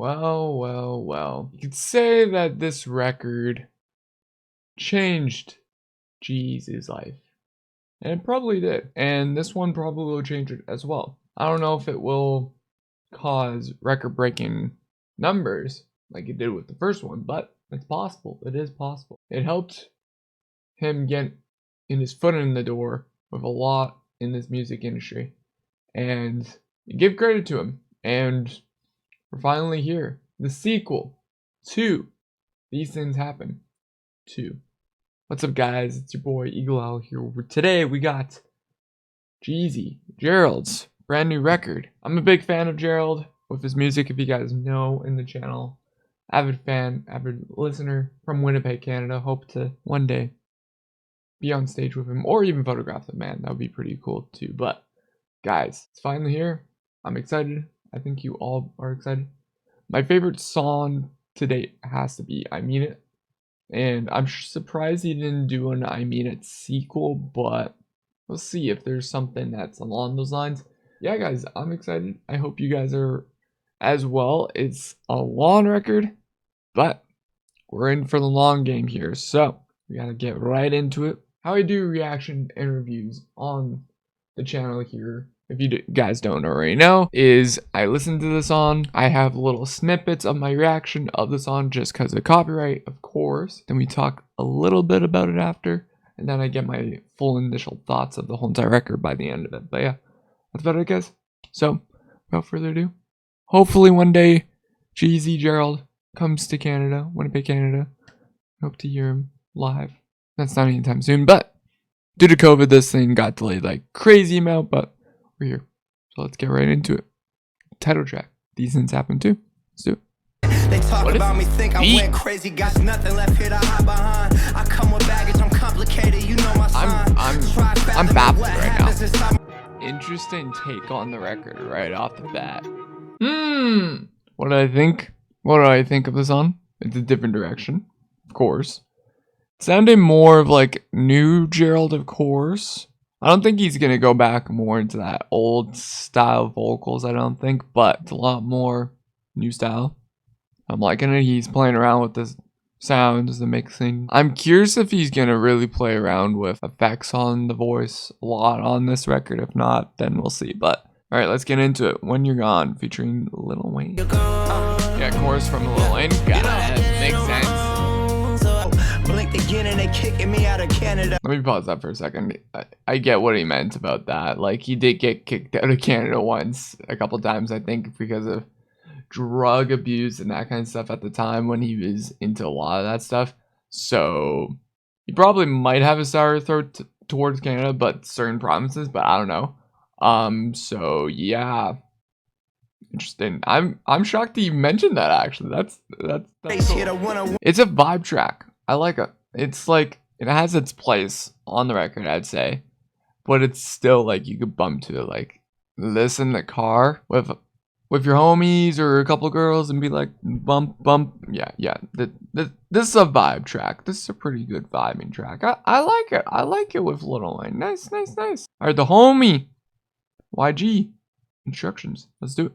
Well. You could say that this record changed G-Eazy's life. And it probably did. And this one probably will change it as well. I don't know if it will cause record-breaking numbers like it did with the first one, but it's possible. It is possible. It helped him get his foot in the door with a lot in this music industry. And give credit to him. And we're finally here. The sequel to These Things Happen 2. What's up, guys? It's your boy Eagle Owl here. Today we got G-Eazy, Gerald's brand new record. I'm a big fan of Gerald with his music, if you guys know in the channel. Avid fan, avid listener from Winnipeg, Canada. Hope to one day be on stage with him or even photograph the man. That would be pretty cool too. But guys, it's finally here. I'm excited. I think you all are excited. My favorite song to date has to be I Mean It. And I'm surprised he didn't do an I Mean It sequel, but we'll see if there's something that's along those lines. Yeah, guys, I'm excited. I hope you guys are as well. It's a long record, but we're in for the long game here. So we gotta get right into it. How I do reaction interviews on the channel here, if you guys don't already know, is I listen to the song, I have little snippets of my reaction of the song just because of copyright, of course. Then we talk a little bit about it after, and then I get my full initial thoughts of the whole entire record by the end of it. But yeah, that's about it, guys. So, without further ado, hopefully one day G-Eazy Gerald comes to Canada, Winnipeg, Canada. Hope to hear him live. That's not anytime soon, but due to COVID, this thing got delayed like crazy amount, but we're here. So let's get right into it. Title track. These Things Happen Too. Let's do it. They talk about me, think I went crazy, got nothing left here to hide behind. I come with baggage, I'm complicated, you know my sign. I'm baffled right now. Interesting take on the record right off the bat. What do I think? What do I think of the song? It's a different direction, of course. It sounded more of like new Gerald, of course. I don't think he's going to go back more into that old style vocals, I don't think, but it's a lot more new style. I'm liking it. He's playing around with the sounds, the mixing. I'm curious if he's going to really play around with effects on the voice a lot on this record. If not, then we'll see. But all right, let's get into it. When You're Gone, featuring Lil Wayne. Yeah, chorus from Lil Wayne. Got it. Makes sense. Again and they kicking me out of Canada. Let me pause that for a second. I get what he meant about that. Like, he did get kicked out of Canada once, a couple times, I think, because of drug abuse and that kind of stuff at the time when he was into a lot of that stuff. So he probably might have a sour throat towards Canada, but certain provinces, but I don't know. So yeah, interesting. I'm shocked he mentioned that, actually. That's cool. It's a vibe track. I like it. It's like, it has its place on the record, I'd say, but it's still like you could bump to it, like listen in the car with your homies or a couple girls and be like bump. Yeah. This is a vibe track. This is a pretty good vibing track. I like it. I like it with Lil Wayne. Nice. All right, the homie YG instructions. Let's do it.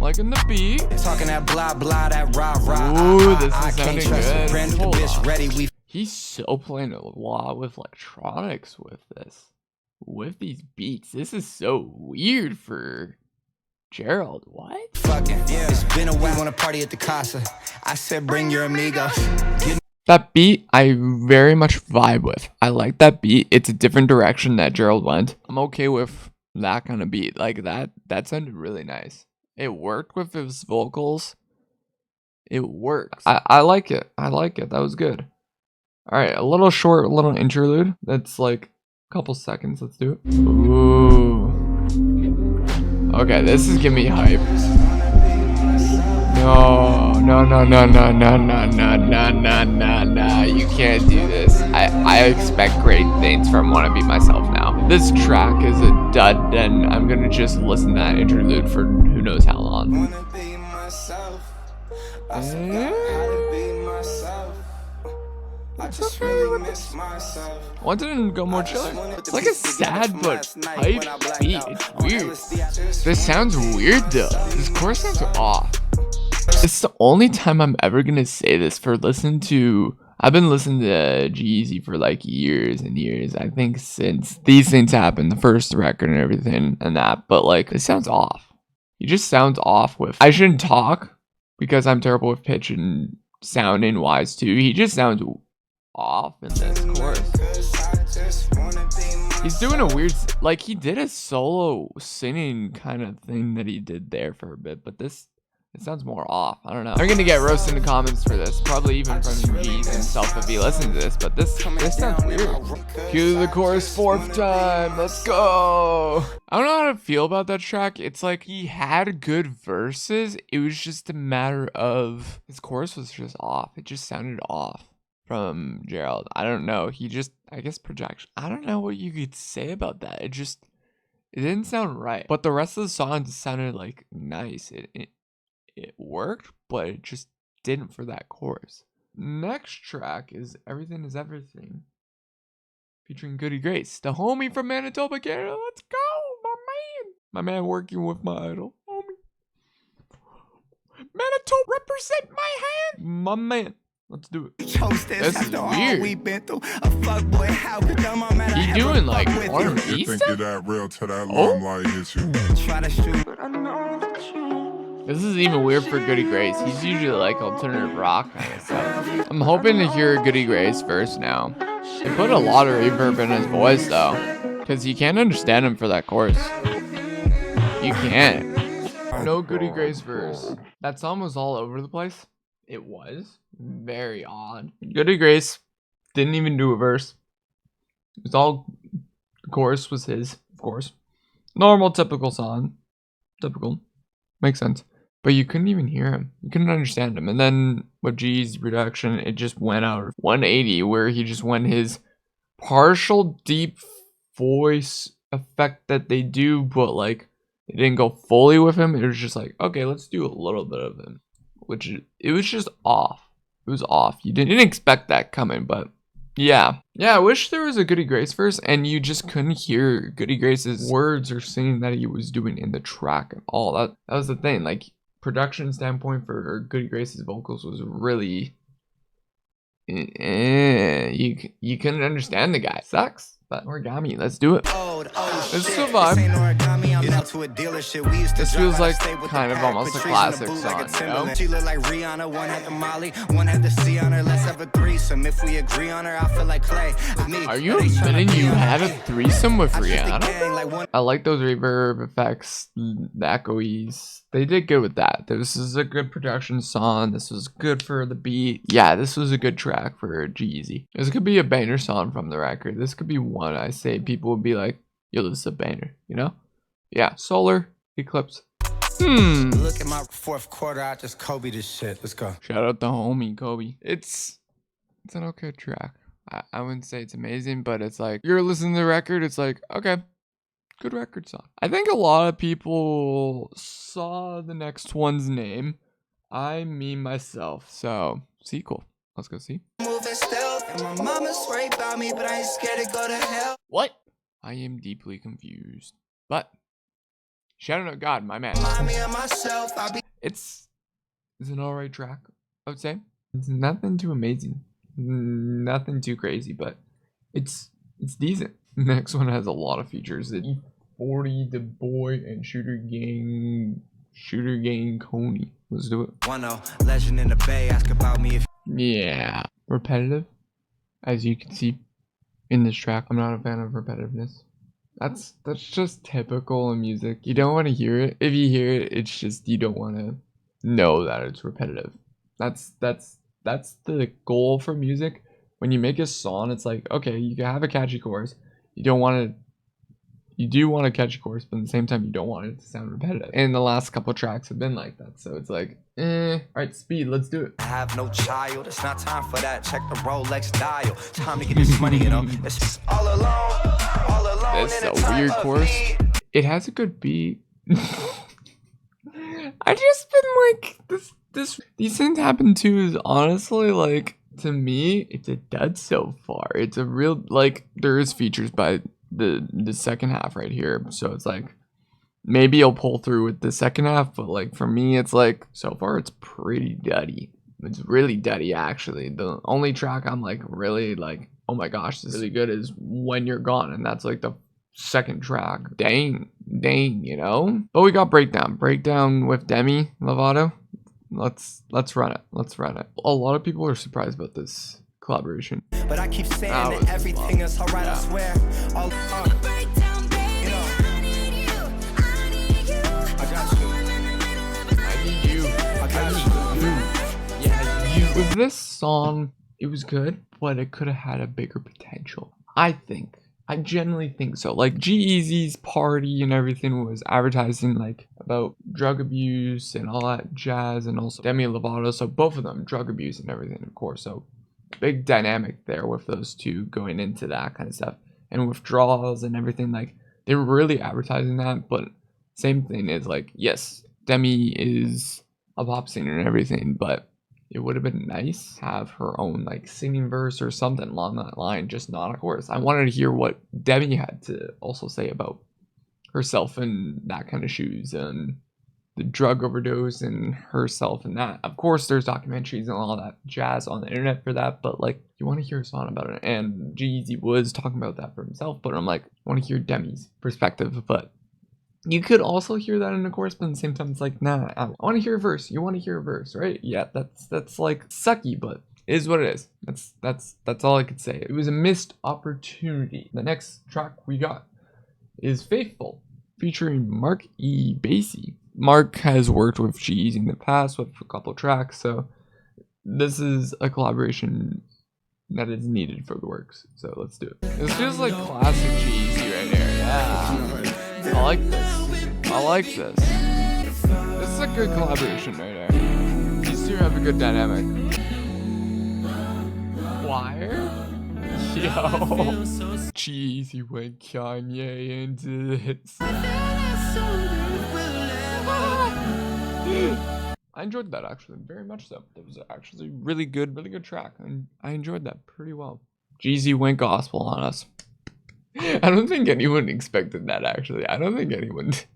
Liking the beat. Talking that blah blah, that rah rah. Ooh, this is sounding good. He's so playing a lot with electronics with this. With these beats. This is so weird for Gerald. What? Fucking yeah. It's been a while. Wanna party at the casa. I said bring your amigo. That beat I very much vibe with. I like that beat. It's a different direction that Gerald went. I'm okay with that kind of beat. Like that sounded really nice. It worked with his vocals. It works. I like it. That was good. All right, a little interlude. That's like a couple seconds. Let's do it. Ooh. Okay, this is giving me hype. No. You can't do this. I expect great things from Wanna Be Myself now. This track is a dud, and I'm gonna just listen to that interlude for who knows how long. It's okay with this. Why didn't it go more chilling? It's like a sad but hype beat. It's weird. This sounds weird though. This chorus sounds off. It's the only time I'm ever gonna say this for I've been listening to G-Eazy for like years and years. I think since these things happened, the first record and everything and that, but like it sounds off. He just sounds off with I shouldn't talk because I'm terrible with pitch and sounding wise too. He just sounds off in this chorus. He's doing a weird, like he did a solo singing kind of thing that he did there for a bit, but it sounds more off. I don't know. I'm gonna get roasted in the comments for this, probably even from G-Eazy himself if he listens to this, but this sounds weird. Cue the chorus 4th time. Let's go. I don't know how to feel about that track. It's like he had good verses. It was just a matter of his chorus was just off. It just sounded off from Gerald. I don't know. I guess projection. I don't know what you could say about that. It didn't sound right. But the rest of the song just sounded like nice. It worked, but it just didn't for that chorus. Next track is Everything Is Everything, featuring Goody Grace, the homie from Manitoba, Canada. Let's go, my man. My man working with my idol, homie. Manitoba, represent my hand. My man. Let's do it. This is weird. He doing like R&B stuff? This is even weird for Goody Grace. He's usually like alternative rock kind of stuff. I'm hoping to hear Goody Grace verse now. They put a lot of reverb in his voice though, because you can't understand him for that chorus. You can't. No Goody Grace verse. That song was all over the place. It was very odd. Goody Grace didn't even do a verse. It's all, the chorus was his, of course. Normal, typical song. Typical. Makes sense. But you couldn't even hear him. You couldn't understand him. And then with G's production, it just went out 180, where he just went his partial deep voice effect that they do, but like it didn't go fully with him. It was just like, okay, let's do a little bit of him. It was just off. It was off. You didn't expect that coming, but yeah. Yeah, I wish there was a Goody Grace verse and you just couldn't hear Goody Grace's words or singing that he was doing in the track at all. That was the thing. Like, production standpoint for Goody Grace's vocals was really you couldn't understand the guy. Sucks. But Origami, let's do it. Let's survive. This feels like kind of almost a classic song, you know? She look like Rihanna, one had the Molly, one had the C on her. Let's have a threesome. If we agree on her, I feel like Clay. Are you admitting you had a threesome with Rihanna? I like those reverb effects, the echoes. They did good with that. This is a good production song. This was good for the beat. Yeah, this was a good track for G-Eazy. This could be a banger song from the record. This could be one I say people would be like, yo, this is a banger, you know? Yeah, Solar Eclipse. Look at my 4th quarter, I just Kobe this shit. Let's go. Shout out the homie Kobe. It's an okay track. I wouldn't say it's amazing, but it's like, you're listening to the record, it's like, okay, good record song. I think a lot of people saw the next one's name. I mean myself. So, sequel. Let's go see. What? I am deeply confused. But shout out to God, my man. It's an alright track, I would say. It's nothing too amazing. Nothing too crazy, but it's decent. Next one has a lot of features. 40 the boy and shooter gang Coney. Let's do it. 1-0 legend in the bay, ask about me if yeah, repetitive, as you can see in this track. I'm not a fan of repetitiveness. That's just typical in music. You don't want to hear it. If you hear it, it's just you don't want to know that it's repetitive. That's the goal for music. When you make a song, it's like, okay, you can have a catchy chorus. You do want a catchy chorus, but at the same time, you don't want it to sound repetitive. And the last couple tracks have been like that. So it's like, all right, speed, let's do it. I have no child. It's not time for that. Check the Rolex dial. Time to get this money, you know. It's all alone. That's a weird chorus. It has a good beat. I just been like, these things happen too is honestly like to me, it's a dud so far. It's a real, like, there is features by the second half right here, so it's like maybe you'll pull through with the second half, but like for me, it's like so far it's pretty duddy. It's really duddy actually. The only track I'm like really like, oh my gosh, this is really good is When You're Gone, and that's like the second track. Dang, you know. But we got breakdown with Demi Lovato. Let's run it. A lot of people are surprised about this collaboration. But I keep saying that everything is alright, I swear. With this song, it was good, but it could have had a bigger potential. I genuinely think so. Like G-Eazy's party and everything was advertising like about drug abuse and all that jazz, and also Demi Lovato. So both of them, drug abuse and everything, of course. So big dynamic there with those two going into that kind of stuff, and withdrawals and everything. Like they were really advertising that, but same thing is like, yes, Demi is a pop singer and everything, but it would have been nice to have her own like singing verse or something along that line, just not a chorus. I wanted to hear what Demi had to also say about herself and that kind of shoes and the drug overdose and herself and that. Of course, there's documentaries and all that jazz on the internet for that, but like you want to hear a song about it. And G-Eazy was talking about that for himself, but I'm like, I want to hear Demi's perspective, but you could also hear that in a chorus, but at the same time, it's like, nah, I want to hear a verse. You want to hear a verse, right? Yeah, that's like sucky, but it is what it is. That's all I could say. It was a missed opportunity. The next track we got is Faithful, featuring Mark E. Basie. Mark has worked with G-Eazy in the past with a couple tracks, so this is a collaboration that is needed for the works. So let's do it. This feels like classic G-Eazy right here. Yeah. I like this. This is a good collaboration right there. These two have a good dynamic. Choir? Yo. G-Eazy went Kanye into this. I enjoyed that actually, very much so. That was actually a really good track, and I enjoyed that pretty well. G-Eazy went gospel on us. I don't think anyone expected that, actually. I don't think anyone did.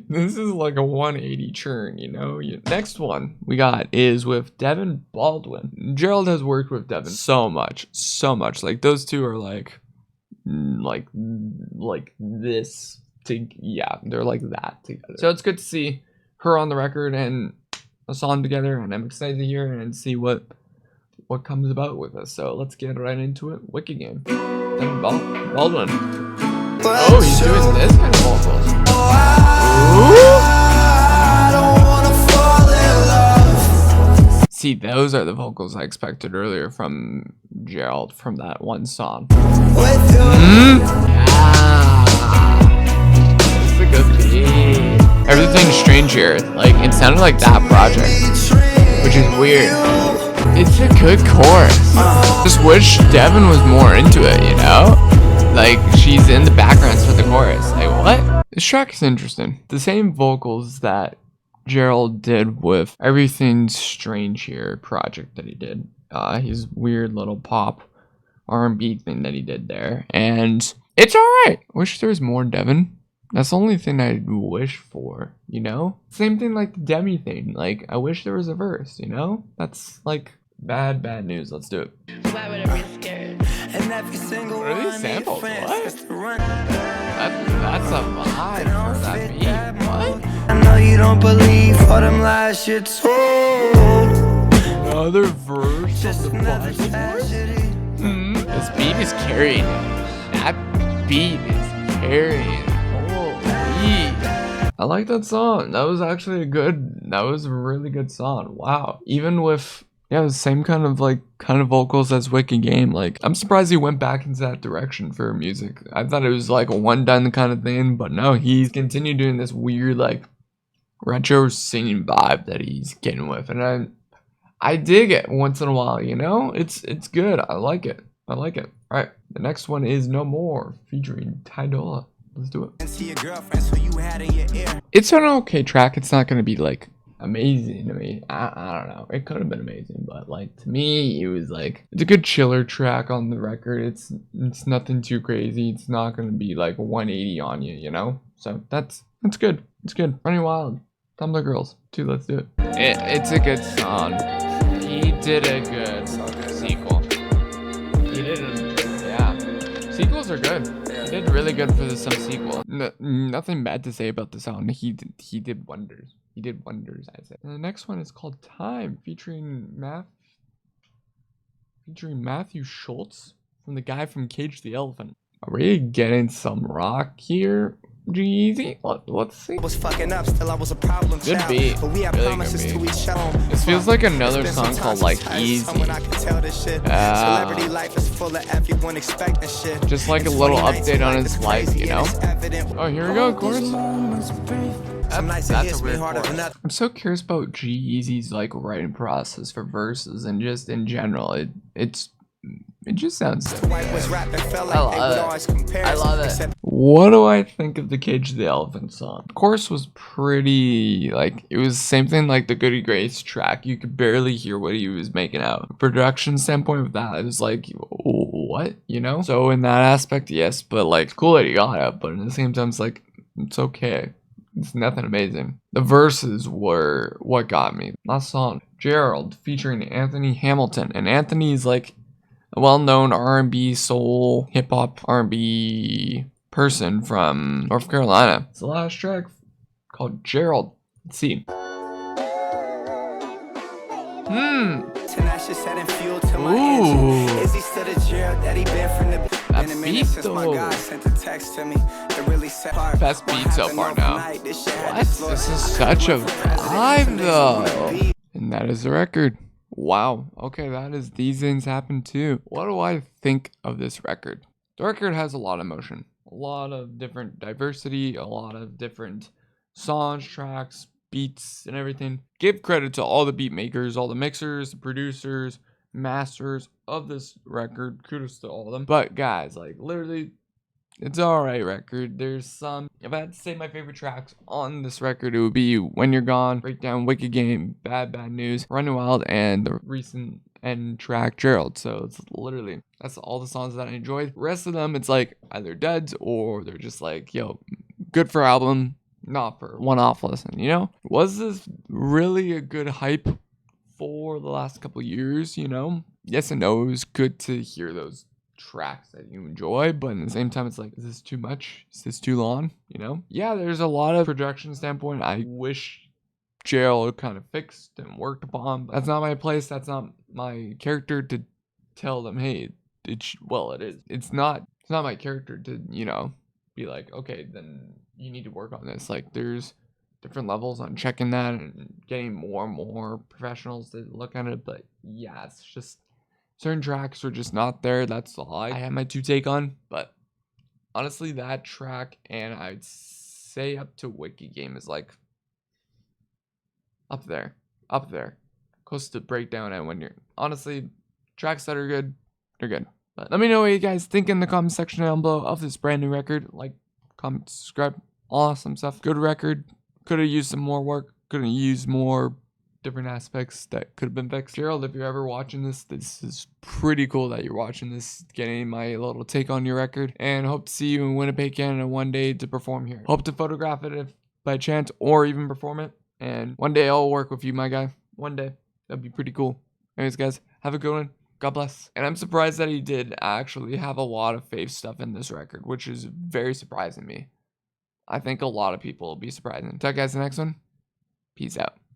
This is like a 180 churn, you know? Next one we got is with Devin Baldwin. Gerald has worked with Devin so much. Like, those two are like this. Yeah, they're like that together. So it's good to see her on the record and a song together, and I'm excited to hear and see what comes about with us. So let's get right into it. Wicked Game. And Baldwin. Oh, he's doing this kind of vocals. Ooh. See, those are the vocals I expected earlier from Gerald from that one song. Yeah. This is a good beat. Everything's strange here. Like, it sounded like that project, which is weird. It's a good chorus. Just wish Devin was more into it, you know? Like, she's in the backgrounds for the chorus. Like, what? This track is interesting. The same vocals that Gerald did with Everything's Strange Here project that he did. His weird little pop R&B thing that he did there. And it's alright. Wish there was more Devin. That's the only thing I'd wish for, you know? Same thing like the Demi thing. Like, I wish there was a verse, you know? That's like bad news. Let's do it. Why would I be scared? And every single what are these samples? What? That's a vibe for that beat. What? I know you don't believe all them lies you told. Another verse of the Bible. This beat is carrying. That beat is carrying. I like that song. That was actually a really good song. Wow. Even with, yeah, the same kind of vocals as Wicked Game. Like, I'm surprised he went back into that direction for music. I thought it was like a one done kind of thing, but no, he's continued doing this weird like retro singing vibe that he's getting with, and I dig it once in a while, you know? It's good. I like it. All right, the next one is No More featuring Ty Dolla. Let's do it. It's an okay track. It's not gonna be like amazing to me. I don't know. It could have been amazing, but like to me, it was like it's a good chiller track on the record. It's nothing too crazy. It's not gonna be like 180 on you, you know. So that's good. It's good. Running Wild, Tumblr Girls 2. Let's do it. It's a good song. He did a good sequel. He did yeah. Sequels are good. He did really good for some sequel. Nothing bad to say about the song. He did wonders. He did wonders, I say. And the next one is called Time, featuring Matthew Schultz from the guy from Cage the Elephant. Are we getting some rock here? G-Eazy? Let's see. Was fucking up, still I was a problem Good child. beat. But we have Really promises good to beat. each other. This feels like another song called like Easy. I can tell this shit. Celebrity life is full of everyone expecting shit. Just like a little update on his life, you know? Oh, here we go, of course. That's a weird chorus. I'm so curious about G-Eazy's like writing process for verses and just in general. It just sounds so good. I love it. What do I think of the Cage the Elephant song? The chorus was pretty, like, it was the same thing like the Goody Grace track. You could barely hear what he was making out. Production standpoint of that, it was like, what? You know? So in that aspect, yes, but like, cool that he got it, but at the same time, it's like, it's okay. It's nothing amazing. The verses were what got me. Last song, Gerald, featuring Anthony Hamilton. And Anthony's like a well-known R&B, soul, hip-hop, R&B person from North Carolina. It's the last track called Gerald. Let's see. Ooh. That beat though. Best beat so far now. What? This is such a vibe though. And that is the record. Wow. Okay, that is These Things Happen Too. What do I think of this record? The record has a lot of emotion. A lot of different diversity. A lot of different songs, tracks, beats, and everything. Give credit to all the beat makers, all the mixers, the producers, masters of this record. Kudos to all of them. But guys, like literally, it's alright record. There's some, if I had to say my favorite tracks on this record, it would be When You're Gone, Breakdown, Wicked Game, Bad News, Running Wild, and the recent end track, Gerald. So it's literally, that's all the songs that I enjoyed. The rest of them, it's like either duds or they're just like, yo, good for album, not for one-off listen, you know? Was this really a good hype for the last couple years, you know? Yes and no, it was good to hear those tracks that you enjoy, but at the same time it's like, is this too much? Is this too long? You know? Yeah, there's a lot of production standpoint I wish Gerald kind of fixed and worked upon. That's not my place. That's not my character to tell them, hey, it is. It's not my character to, you know, be like, okay, then you need to work on this. Like there's different levels on checking that and getting more and more professionals to look at it. But yeah, it's just certain tracks are just not there. That's all I had my take on. But honestly, that track and I'd say up to Wicked Game is like up there, close to Breakdown. And When You're, honestly, tracks that are good, they're good. But let me know what you guys think in the comment section down below of this brand new record. Like, comment, subscribe, awesome stuff. Good record. Could have used some more work. Could have used more different aspects that could have been fixed. Gerald, if you're ever watching this is pretty cool that you're watching this, getting my little take on your record, and hope to see you in Winnipeg, Canada one day to perform here. Hope to photograph it if by chance, or even perform it, and one day I'll work with you, my guy. One day. That'd be pretty cool. Anyways, guys, have a good one. God bless. And I'm surprised that he did actually have a lot of Faith stuff in this record, which is very surprising to me. I think a lot of people will be surprised. Talk guys, the next one. Peace out.